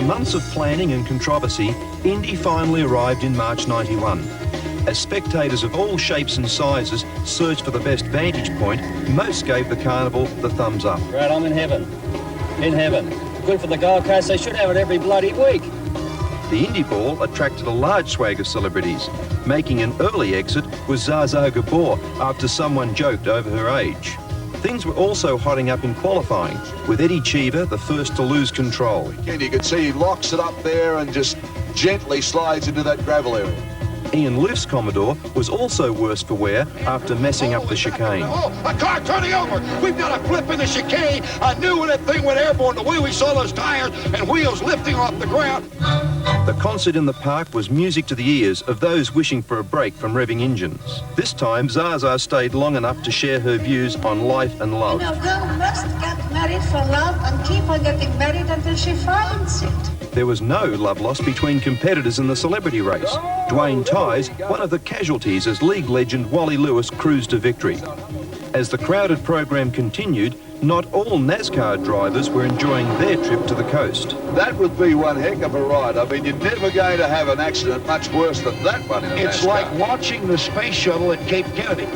months of planning and controversy, Indy finally arrived in March '91. As spectators of all shapes and sizes searched for the best vantage point, most gave the carnival the thumbs up. Right, I'm in heaven. In heaven. Good for the Gold Coast. They should have it every bloody week. The Indy Ball attracted a large swag of celebrities. Making an early exit was Zsa Zsa Gabor after someone joked over her age. Things were also hotting up in qualifying, with Eddie Cheever the first to lose control. Again, you can see he locks it up there and just gently slides into that gravel area. Ian Luff's Commodore was also worse for wear after messing up the chicane. Oh, a car turning over. We've got a flip in the chicane. I knew when that thing went airborne, the way we saw those tires and wheels lifting off the ground. The concert in the park was music to the ears of those wishing for a break from revving engines. This time, Zsa Zsa stayed long enough to share her views on life and love. You know, girl must get married for love and keep on getting married until she finds it. There was no love lost between competitors in the celebrity race. Dwayne Ties, one of the casualties as league legend Wally Lewis cruised to victory. As the crowded program continued, not all NASCAR drivers were enjoying their trip to the coast. That would be one heck of a ride. I mean, you're never going to have an accident much worse than that one in a It's NASCAR. like watching the space shuttle at Cape Kennedy.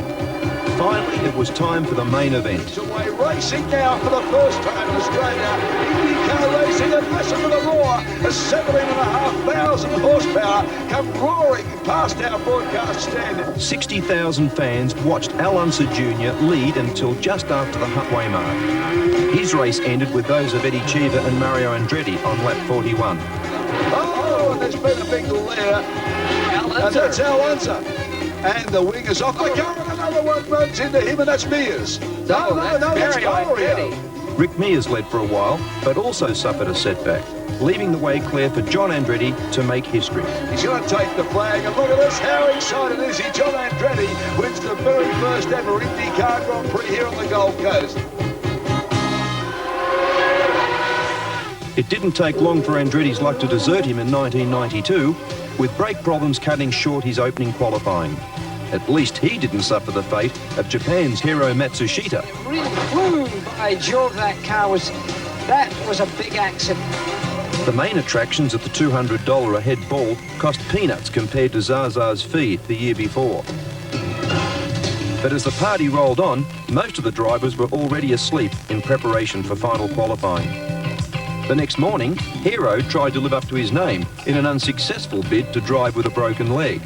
Finally, it was time for the main event. It's away racing now for the first time in Australia. Indycar racing, and listen to the roar as 17,500 horsepower come roaring past our broadcast stand. 60,000 fans watched Al Unser Jr. lead until just after the halfway mark. His race ended with those of Eddie Cheever and Mario Andretti on lap 41. Oh, and there's been a big there. And that's Al Unser. And the wing is off the car, and another one runs into him, and that's Mears. No, that's Mario. Rick Mears led for a while, but also suffered a setback, leaving the way clear for John Andretti to make history. He's going to take the flag, and look at this, how excited is he? John Andretti wins the very first ever IndyCar Grand Prix here on the Gold Coast. It didn't take long for Andretti's luck to desert him in 1992, with brake problems cutting short his opening qualifying. At least he didn't suffer the fate of Japan's Hiro Matsushita. Really flew by Jove, that was a big accident. The main attractions at the $200 a head ball cost peanuts compared to Zsa Zsa's fee the year before. But as the party rolled on, most of the drivers were already asleep in preparation for final qualifying. The next morning, Hiro tried to live up to his name in an unsuccessful bid to drive with a broken leg.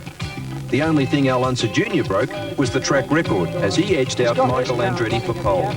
The only thing Al Unser Jr. broke was the track record as he edged out Michael Andretti for pole.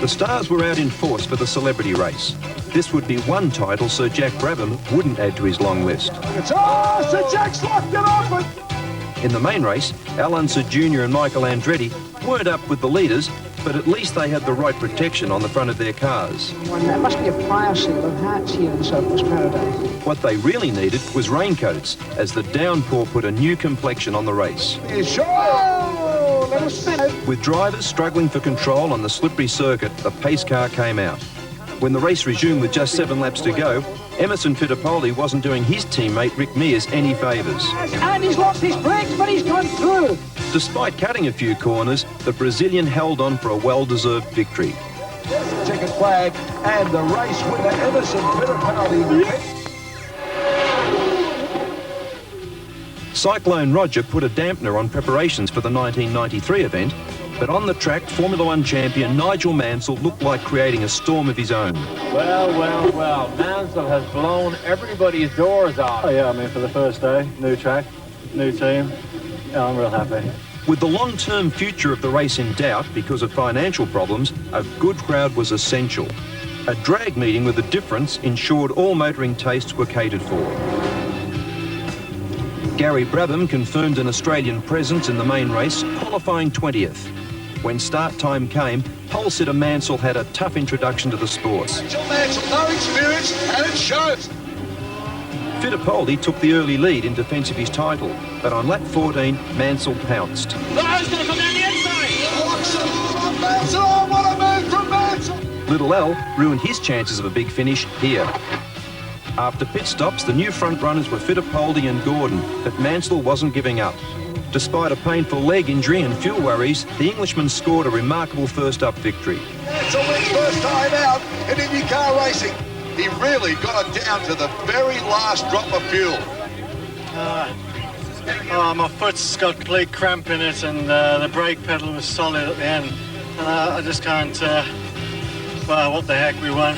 The stars were out in force for the celebrity race. This would be one title Sir Jack Brabham wouldn't add to his long list. Oh, Sir Jack's locked it off! In the main race, Al Unser Jr. and Michael Andretti weren't up with the leaders, but at least they had the right protection on the front of their cars. That must be a fire seal of hats here in Surfers Paradise. What they really needed was raincoats, as the downpour put a new complexion on the race. Oh, little spin. With drivers struggling for control on the slippery circuit, the pace car came out. When the race resumed with just 7 laps to go, Emerson Fittipaldi wasn't doing his teammate Rick Mears any favours. And he's lost his brakes, but he's gone through. Despite cutting a few corners, the Brazilian held on for a well-deserved victory. Checkered flag, and the race winner, Emerson Fittipaldi. Cyclone Roger put a dampener on preparations for the 1993 event, but on the track, Formula One champion Nigel Mansell looked like creating a storm of his own. Well, Mansell has blown everybody's doors off. Oh yeah, I mean, for the first day, new track, new team, yeah, I'm real happy. With the long-term future of the race in doubt because of financial problems, a good crowd was essential. A drag meeting with a difference ensured all motoring tastes were catered for. Gary Brabham confirmed an Australian presence in the main race, qualifying 20th. When start time came, pole sitter Mansell had a tough introduction to the sport. Mansell, no experience, and it shows. Fittipaldi took the early lead in defence of his title, but on lap 14, Mansell pounced. Who's going to come down the inside? Mansell, oh, what a move from Mansell! Little L ruined his chances of a big finish here. After pit stops, the new front runners were Fittipaldi and Gordon, but Mansell wasn't giving up. Despite a painful leg injury and fuel worries, the Englishman scored a remarkable first-up victory. Mansell wins first time out in IndyCar racing. He really got it down to the very last drop of fuel. My foot's got complete cramp in it, and the brake pedal was solid at the end. And I just can't. Well, what the heck, we won.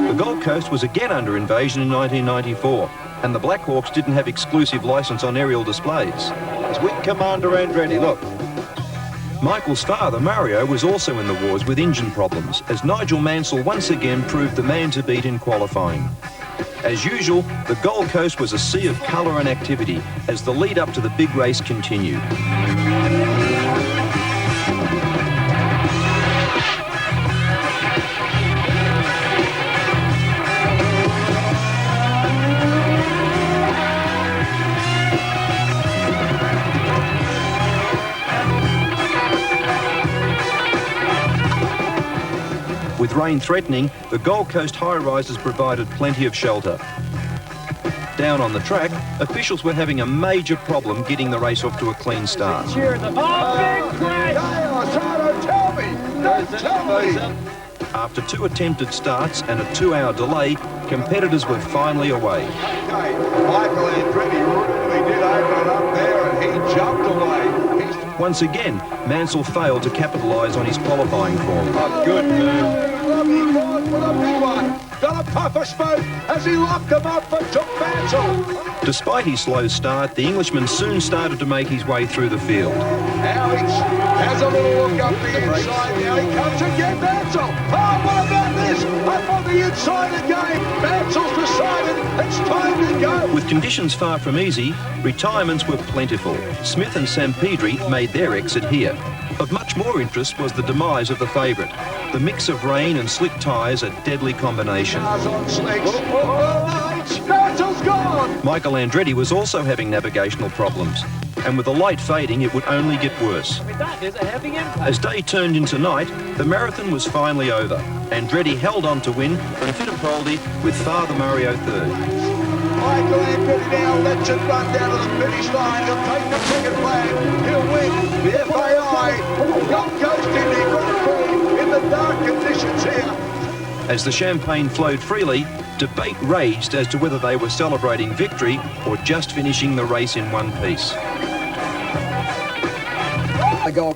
The Gold Coast was again under invasion in 1994, and the Black Hawks didn't have exclusive licence on aerial displays. As Wing Commander Andretti, look. Michael's father, Mario, was also in the wars with engine problems, as Nigel Mansell once again proved the man to beat in qualifying. As usual, the Gold Coast was a sea of colour and activity as the lead up to the big race continued. With rain threatening, the Gold Coast high-rises provided plenty of shelter. Down on the track, officials were having a major problem getting the race off to a clean start. Cheer the big crash! Don't tell me! After 2 attempted starts and a 2-hour delay, competitors were finally away. Okay, Michael Andretti really did open it up there and he jumped away. Once again, Mansell failed to capitalise on his qualifying form. A good move. Lovely forward for the big one. Got a puff of smoke as he locked him up but took Mansell. Despite his slow start, the Englishman soon started to make his way through the field. Alex has a little look up the inside. Now he comes again, Mansell. Oh, what about this? Up on the inside again. Mansell's decided it's time to go. With conditions far from easy, retirements were plentiful. Smith and Sampedri made their exit here. Of much more interest was the demise of the favourite. The mix of rain and slick tyres a deadly combination. Mansell's gone. Michael Andretti was also having navigational problems, and with the light fading, it would only get worse. There's a heavy impact. As day turned into night, the marathon was finally over. Andretti held on to win, and Fittipaldi with Father Mario third. Michael Andretti now lets it run down to the finish line. He'll take the second flag. He'll win the FAI Gold Coast Indy Grand Prix in the dark conditions here. As the champagne flowed freely, debate raged as to whether they were celebrating victory or just finishing the race in one piece. The Gold